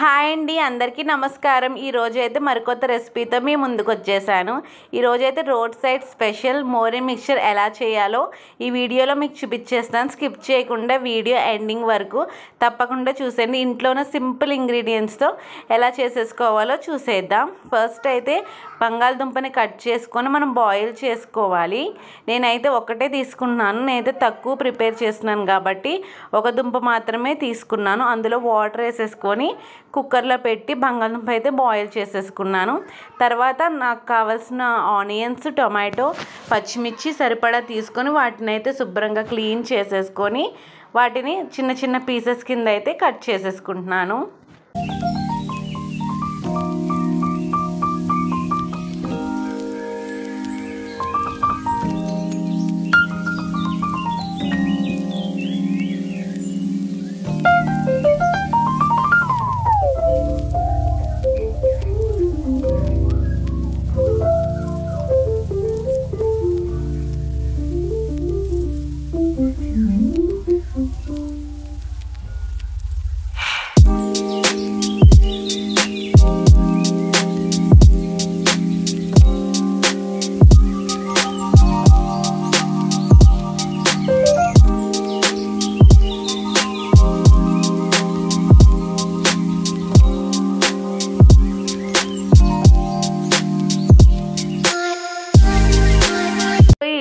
Hi అండి, అందరికీ నమస్కారం. ఈరోజైతే మరికొత్త రెసిపీతో మీ ముందుకు వచ్చేసాను. ఈరోజైతే road side special mori mixture ఎలా చేయాలో ఈ వీడియోలో మీకు చూపించేస్తాను. స్కిప్ చేయకుండా వీడియో ఎండింగ్ వరకు తప్పకుండా చూసేయండి. ఇంట్లోనే సింపుల్ ఇంగ్రీడియంట్స్తో ఎలా చేసేసుకోవాలో చూసేద్దాం. ఫస్ట్ అయితే బంగాళదుంపని కట్ చేసుకొని మనం బాయిల్ చేసుకోవాలి. నేనైతే ఒకటే తీసుకున్నాను. నేనైతే తక్కువ ప్రిపేర్ చేస్తున్నాను కాబట్టి ఒక దుంప మాత్రమే తీసుకున్నాను. అందులో వాటర్ వేసేసుకొని కుక్కర్లో పెట్టి బంగాళదుంప అయితే బాయిల్ చేసేసుకున్నాను. తర్వాత నాకు కావాల్సిన ఆనియన్స్, టొమాటో, పచ్చిమిర్చి సరిపడా తీసుకొని వాటిని అయితే శుభ్రంగా క్లీన్ చేసేసుకొని వాటిని చిన్న చిన్న పీసెస్ కింద అయితే కట్ చేసేసుకుంటున్నాను.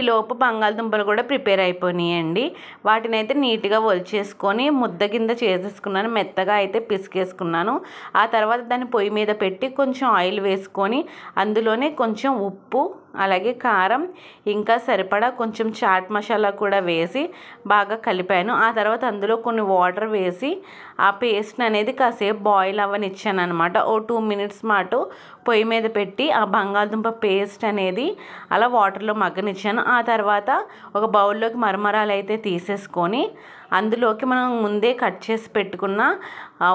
లోపు బంగాళదుంపలు కూడా ప్రిపేర్ అయిపోయినాయండి. వాటిని అయితే నీట్గా ఒలిచేసుకొని ముద్ద కింద చేసేసుకున్నాను. మెత్తగా అయితే పిసికేసుకున్నాను. ఆ తర్వాత దాన్ని పొయ్యి మీద పెట్టి కొంచెం ఆయిల్ వేసుకొని అందులోనే కొంచెం ఉప్పు, అలాగే కారం, ఇంకా సరిపడా కొంచెం చాట్ మసాలా కూడా వేసి బాగా కలిపాను. ఆ తర్వాత అందులో కొన్ని వాటర్ వేసి ఆ పేస్ట్ అనేది కాసేపు బాయిల్ అవ్వనిచ్చాను అనమాట. 2 minutes మాట పొయ్యి మీద పెట్టి ఆ బంగాళదుంప పేస్ట్ అనేది అలా వాటర్లో మగ్గనిచ్చాను. ఆ తర్వాత ఒక బౌల్లోకి మరమరాలు అయితే తీసేసుకొని అందులోకి మనం ముందే కట్ చేసి పెట్టుకున్న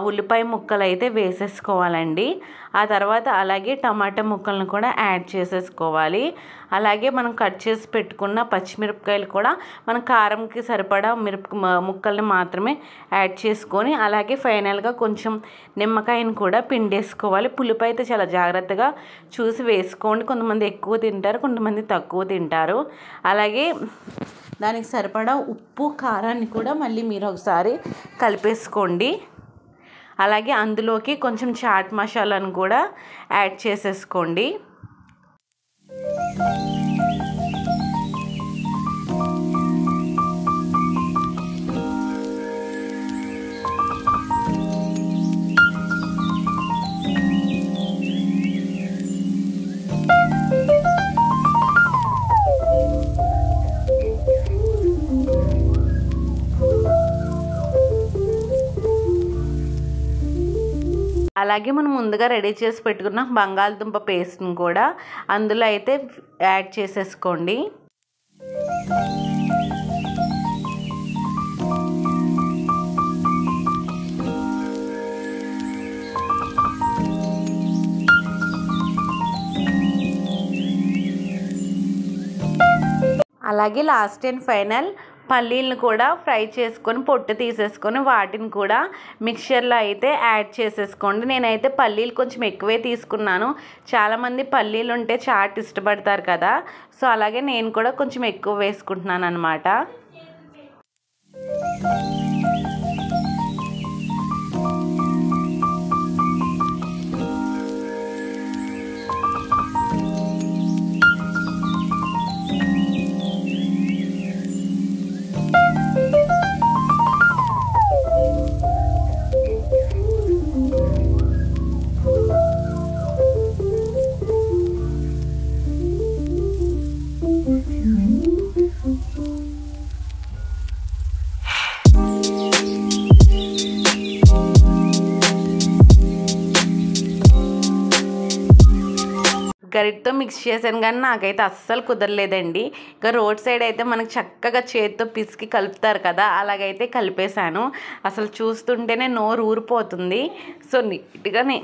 ఉల్లిపాయ ముక్కలు అయితే వేసేసుకోవాలండి. ఆ తర్వాత అలాగే టమాటా ముక్కలను కూడా యాడ్ చేసేసుకోవాలి. అలాగే మనం కట్ చేసి పెట్టుకున్న పచ్చిమిరపకాయలు కూడా మన కారంకి సరిపడా ముక్కల్ని మాత్రమే యాడ్ చేసుకొని అలాగే ఫైనల్గా కొంచెం నిమ్మకాయను కూడా పిండేసుకోవాలి. పులుపు అయితే చాలా జాగ్రత్తగా చూసి వేసుకోండి. కొంతమంది ఎక్కువ తింటారు, కొంతమంది తక్కువ తింటారు. అలాగే దానికి సరిపడా ఉప్పు, కారాన్ని కూడా మళ్ళీ మీరు ఒకసారి కలిపేసుకోండి. అలాగే అందులోకి కొంచెం చాట్ మసాలాను కూడా యాడ్ చేసేసుకోండి. అలాగే మనం ముందుగా రెడీ చేసి పెట్టుకున్న బంగాళదుంప పేస్ట్ని కూడా అందులో అయితే యాడ్ చేసేసుకోండి. అలాగే లాస్ట్ అండ్ ఫైనల్ పల్లీలను కూడా ఫ్రై చేసుకొని పొట్టు తీసేసుకొని వాటిని కూడా మిక్చర్లో అయితే యాడ్ చేసేసుకోండి. నేనైతే పల్లీలు కొంచెం ఎక్కువే తీసుకున్నాను. చాలామంది పల్లీలు ఉంటే చాట్ ఇష్టపడతారు కదా, సో అలాగే నేను కూడా కొంచెం ఎక్కువ వేసుకుంటున్నాను అన్నమాట. గరిటతో మిక్స్ చేశాను కానీ నాకైతే అస్సలు కుదరలేదండి. ఇంకా రోడ్ సైడ్ అయితే మనకు చక్కగా చేతితో పిసికి కలుపుతారు కదా, అలాగైతే కలిపేశాను. అసలు చూస్తుంటేనే నోరు ఊరిపోతుంది. సో నీట్గానే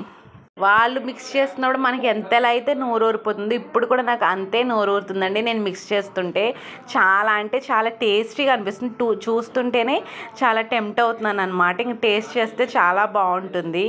వాళ్ళు మిక్స్ చేస్తున్నప్పుడు మనకి ఎంతలా అయితే నోరు ఊరిపోతుంది, ఇప్పుడు కూడా నాకు అంతే నోరు ఊరుతుందండి. నేను మిక్స్ చేస్తుంటే చాలా అంటే చాలా టేస్టీగా అనిపిస్తుంది. చూస్తుంటేనే చాలా టెంప్ట్ అవుతున్నాను అనమాట. ఇంక టేస్ట్ చేస్తే చాలా బాగుంటుంది.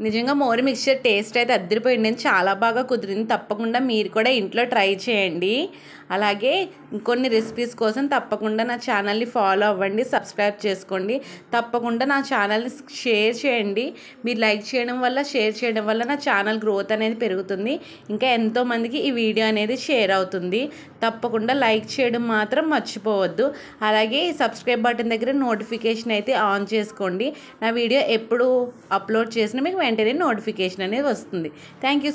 నిజంగా మోరీ మిక్స్చర్ టేస్ట్ అయితే అద్దరిపోయింది, చాలా బాగా కుదిరింది. తప్పకుండా మీరు కూడా ఇంట్లో ట్రై చేయండి. అలాగే ఇంకొన్ని రెసిపీస్ కోసం తప్పకుండా నా ఛానల్ని ఫాలో అవ్వండి, సబ్స్క్రైబ్ చేసుకోండి. తప్పకుండా నా ఛానల్ని షేర్ చేయండి. మీరు లైక్ చేయడం వల్ల, షేర్ చేయడం వల్ల నా ఛానల్ గ్రోత్ అనేది పెరుగుతుంది. ఇంకా ఎంతోమందికి ఈ వీడియో అనేది షేర్ అవుతుంది. తప్పకుండా లైక్ చేయడం మాత్రం మర్చిపోవద్దు. అలాగే సబ్స్క్రైబ్ బటన్ దగ్గర నోటిఫికేషన్ అయితే ఆన్ చేసుకోండి. నా వీడియో ఎప్పుడు అప్లోడ్ చేసినా మీకు వెంటనే నోటిఫికేషన్ అనేది వస్తుంది. Thank you.